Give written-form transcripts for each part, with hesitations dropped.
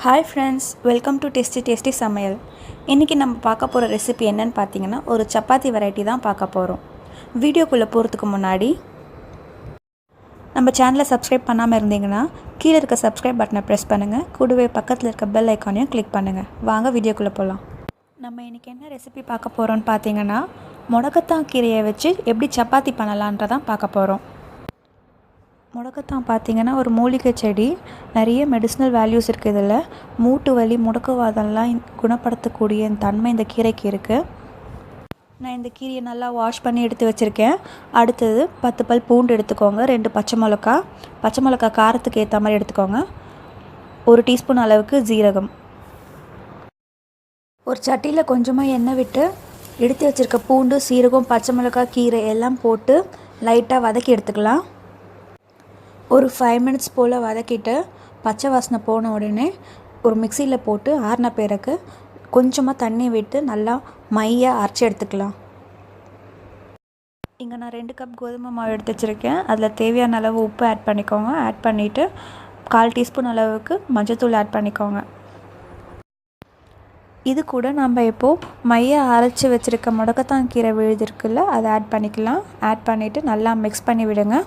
Hi friends, welcome to Tastytastysamayal. இன்றைக்கி நம்ம பார்க்க போகிற ரெசிபி என்னன்னு பார்த்தீங்கன்னா ஒரு சப்பாத்தி வெரைட்டி தான் பார்க்க போகிறோம். வீடியோக்குள்ளே போகிறதுக்கு முன்னாடி நம்ம சேனலை சப்ஸ்கிரைப் பண்ணாமல் இருந்தீங்கன்னா கீழே இருக்க சப்ஸ்கிரைப் பட்டனை ப்ரெஸ் பண்ணுங்கள். கூடவே பக்கத்தில் இருக்க பெல் ஐக்கானையும் கிளிக் பண்ணுங்கள். வாங்க வீடியோக்குள்ளே போகலாம். நம்ம இன்றைக்கி என்ன ரெசிபி பார்க்க போகிறோன்னு பார்த்தீங்கன்னா முடக்கத்தான் கீரையை வச்சு எப்படி சப்பாத்தி பண்ணலான்றதான் பார்க்க போகிறோம். முடக்கத்தான் பார்த்திங்கன்னா ஒரு மூலிகை செடி, நிறைய மெடிசினல் வேல்யூஸ் இருக்குது. இதில் மூட்டு வலி முடக்குவாதம்லாம் குணப்படுத்தக்கூடிய தன்மை இந்த கீரைக்கு இருக்குது. நான் இந்த கீரையை நல்லா வாஷ் பண்ணி எடுத்து வச்சுருக்கேன். அடுத்தது 10 பல் பூண்டு எடுத்துக்கோங்க, 2 பச்சை மிளகா காரத்துக்கு ஏற்ற மாதிரி எடுத்துக்கோங்க, 1 டீஸ்பூன் அளவுக்கு ஜீரகம். ஒரு சட்டியில் கொஞ்சமாக எண்ணெய் விட்டு எடுத்து வச்சுருக்க பூண்டு, சீரகம், பச்சை மிளகாய், கீரை எல்லாம் போட்டு லைட்டாக வதக்கி எடுத்துக்கலாம். ஒரு 5 மினிட்ஸ் போல் வதக்கிட்டு பச்சை வாசனை போன உடனே ஒரு மிக்சியில் போட்டு ஆறின பிறகு கொஞ்சமாக தண்ணி விட்டு நல்லா மையாக அரைச்சி எடுத்துக்கலாம். இங்கே நான் 2 கப் கோதுமை மாவு எடுத்து வச்சுருக்கேன். அதில் தேவையான அளவு உப்பு ஆட் பண்ணிக்கோங்க. ஆட் பண்ணிவிட்டு 1/4 டீஸ்பூன் அளவுக்கு மஞ்சள்தூள் ஆட் பண்ணிக்கோங்க. இது கூட நம்ம இப்போது மையாக அரைச்சி வச்சுருக்க முடக்கத்தான் கீரை விழுது இருக்குல்ல, அதை ஆட் பண்ணிக்கலாம். ஆட் பண்ணிவிட்டு நல்லா மிக்ஸ் பண்ணி விடுங்க.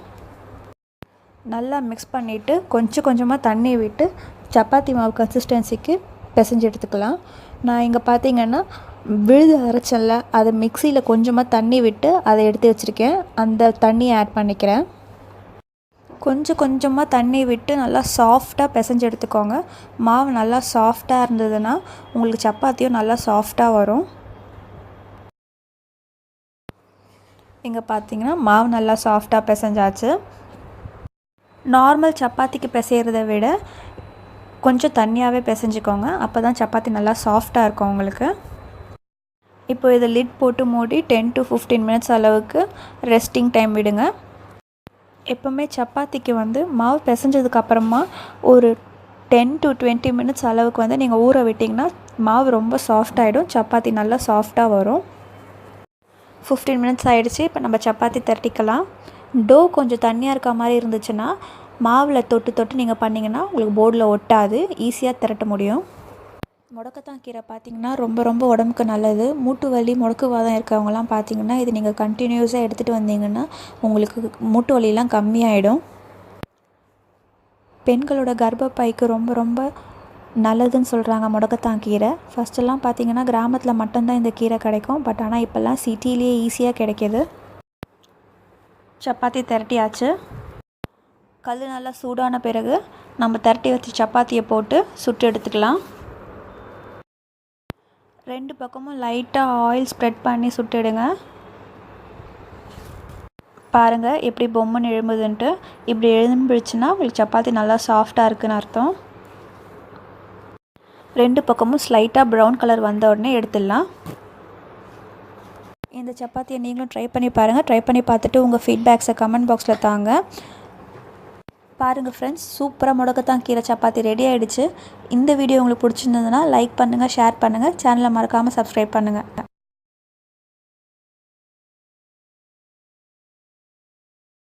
நல்லா மிக்ஸ் பண்ணிவிட்டு கொஞ்சமாக தண்ணி விட்டு சப்பாத்தி மாவு கன்சிஸ்டன்சிக்கு பிசைஞ்சு எடுத்துக்கலாம். நான் இங்கே பார்த்தீங்கன்னா விழுது அரைச்சல அதை மிக்சியில் கொஞ்சமாக தண்ணி விட்டு அதை எடுத்து வச்சுருக்கேன். அந்த தண்ணியை ஆட் பண்ணிக்கிறேன். கொஞ்சமாக தண்ணி விட்டு நல்லா சாஃப்டாக பிசைஞ்சு எடுத்துக்கோங்க. மாவு நல்லா சாஃப்டாக இருந்ததுன்னா உங்களுக்கு சப்பாத்தியும் நல்லா சாஃப்டாக வரும். இங்கே பார்த்தீங்கன்னா மாவு நல்லா சாஃப்டாக பிசைஞ்சாச்சு. நார்மல் சப்பாத்திக்கு பிசைகிறத விட கொஞ்சம் தண்ணியாகவே பிசைஞ்சிக்கோங்க. அப்போ தான் சப்பாத்தி நல்லா சாஃப்டாக இருக்கும் உங்களுக்கு. இப்போ இதை லிட் போட்டு மூடி 10 to 15 மினிட்ஸ் அளவுக்கு ரெஸ்டிங் டைம் விடுங்க. எப்போவுமே சப்பாத்திக்கு மாவு பிசைஞ்சதுக்கப்புறமா ஒரு 10 to 20 மினிட்ஸ் அளவுக்கு நீங்கள் ஊற விட்டிங்கன்னா மாவு ரொம்ப சாஃப்டாகிடும், சப்பாத்தி நல்லா சாஃப்டாக வரும். 15 மினிட்ஸ் ஆகிடுச்சு. இப்போ நம்ம சப்பாத்தி திரட்டிக்கலாம். டோ கொஞ்சம் தண்ணியாக இருக்க மாதிரி இருந்துச்சுன்னா மாவில் தொட்டு நீங்கள் பண்ணிங்கன்னா உங்களுக்கு போர்டில் ஒட்டாது, ஈஸியாக திரட்ட முடியும். முடக்கத்தான் கீரை பார்த்திங்கன்னா ரொம்ப உடம்புக்கு நல்லது. மூட்டு வலி முடக்குவாதம் இருக்கவங்கலாம் பார்த்திங்கன்னா இது நீங்கள் கண்டினியூஸாக எடுத்துகிட்டு வந்தீங்கன்னா உங்களுக்கு மூட்டு வலியெலாம் கம்மியாயிடும். பெண்களோட கர்ப்பப்பைக்கு ரொம்ப நல்லதுன்னு சொல்கிறாங்க முடக்கத்தான் கீரை. ஃபஸ்ட்டெல்லாம் பார்த்திங்கன்னா கிராமத்தில் மட்டும்தான் இந்த கீரை கிடைக்கும். பட் ஆனால் இப்போல்லாம் சிட்டிலேயே ஈஸியாக கிடைக்கிது. சப்பாத்தி திரட்டியாச்சு. கல் நல்லா சூடான பிறகு நம்ம திரட்டி வச்சு சப்பாத்தியை போட்டு சுட்டு எடுத்துக்கலாம். 2 பக்கமும் லைட்டாக ஆயில் ஸ்ப்ரெட் பண்ணி சுட்டுடுங்க. பாருங்கள் எப்படி பொம்மைன்னு எழும்புதுன்ட்டு. இப்படி எழும்பிடுச்சுன்னா உங்களுக்கு சப்பாத்தி நல்லா சாஃப்டாக இருக்குதுன்னு அர்த்தம். 2 பக்கமும் ஸ்லைட்டாக ப்ரௌன் கலர் வந்த உடனே எடுத்துடலாம். இந்த சப்பாத்தியை நீங்களும் ட்ரை பண்ணி பாருங்கள். ட்ரை பண்ணி பார்த்துட்டு உங்கள் ஃபீட்பேக்ஸை கமெண்ட் பாக்ஸில் தாங்க. பாருங்கள் ஃப்ரெண்ட்ஸ், சூப்பராக முடக்கத்தான் கீரை சப்பாத்தி ரெடி ஆகிடுச்சு. இந்த வீடியோ உங்களுக்கு பிடிச்சிருந்ததுன்னா லைக் பண்ணுங்கள், ஷேர் பண்ணுங்கள், சேனலை மறக்காமல் சப்ஸ்கிரைப் பண்ணுங்கள்.